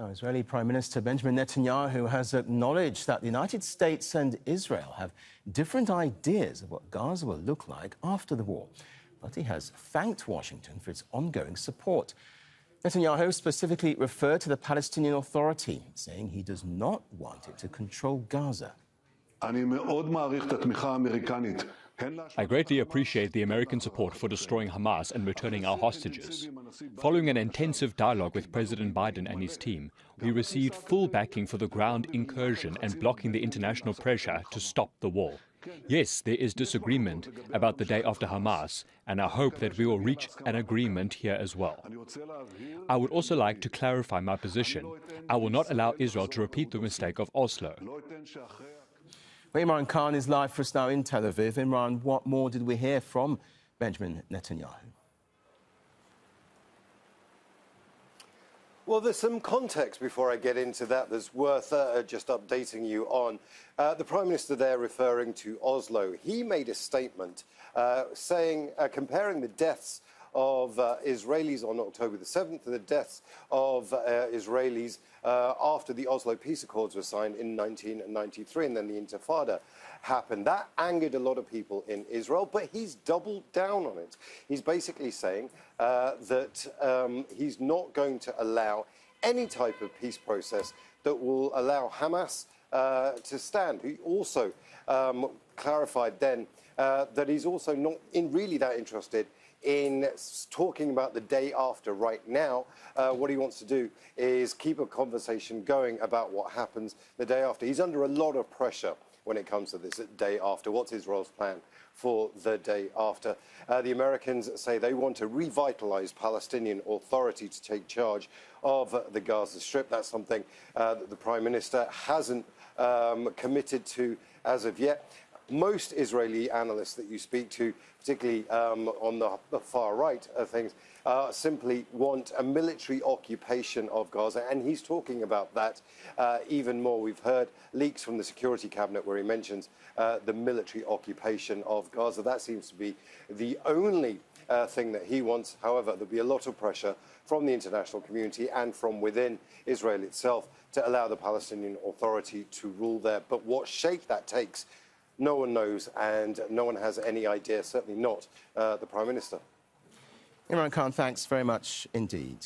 Now, Israeli Prime Minister Benjamin Netanyahu has acknowledged that the United States and Israel have different ideas of what Gaza will look like after the war. But he has thanked Washington for its ongoing support. Netanyahu specifically referred to the Palestinian Authority, saying he does not want it to control Gaza. I greatly appreciate the American support for destroying Hamas and returning our hostages. Following an intensive dialogue with President Biden and his team, we received full backing for the ground incursion and blocking the international pressure to stop the war. Yes, there is disagreement about the day after Hamas, and I hope that we will reach an agreement here as well. I would also like to clarify my position. I will not allow Israel to repeat the mistake of Oslo. Well, Imran Khan is live for us now in Tel Aviv. Imran, what more did we hear from Benjamin Netanyahu? Well, there's some context before I get into that that's worth just updating you on. The Prime Minister there referring to Oslo, he made a statement saying, comparing the deaths of Israelis on October the 7th to the deaths of Israelis after the Oslo Peace Accords were signed in 1993, and then the Intifada happened. That angered a lot of people in Israel, but he's doubled down on it. He's basically saying that he's not going to allow any type of peace process that will allow Hamas to stand. He also clarified then that he's also not really that interested in talking about the day after right now. What he wants to do is keep a conversation going about what happens the day after. He's under a lot of pressure when it comes to this day after. What's Israel's plan for the day after? The Americans say they want a revitalised Palestinian Authority to take charge of the Gaza Strip. That's something that the Prime Minister hasn't committed to as of yet. Most Israeli analysts that you speak to, particularly on the far right of things, simply want a military occupation of Gaza, and he's talking about that even more. We've heard leaks from the Security Cabinet where he mentions the military occupation of Gaza. That seems to be the only thing that he wants. However, there'll be a lot of pressure from the international community and from within Israel itself to allow the Palestinian Authority to rule there. But what shape that takes, no one knows, and no one has any idea, certainly not the Prime Minister. Imran Khan, thanks very much indeed.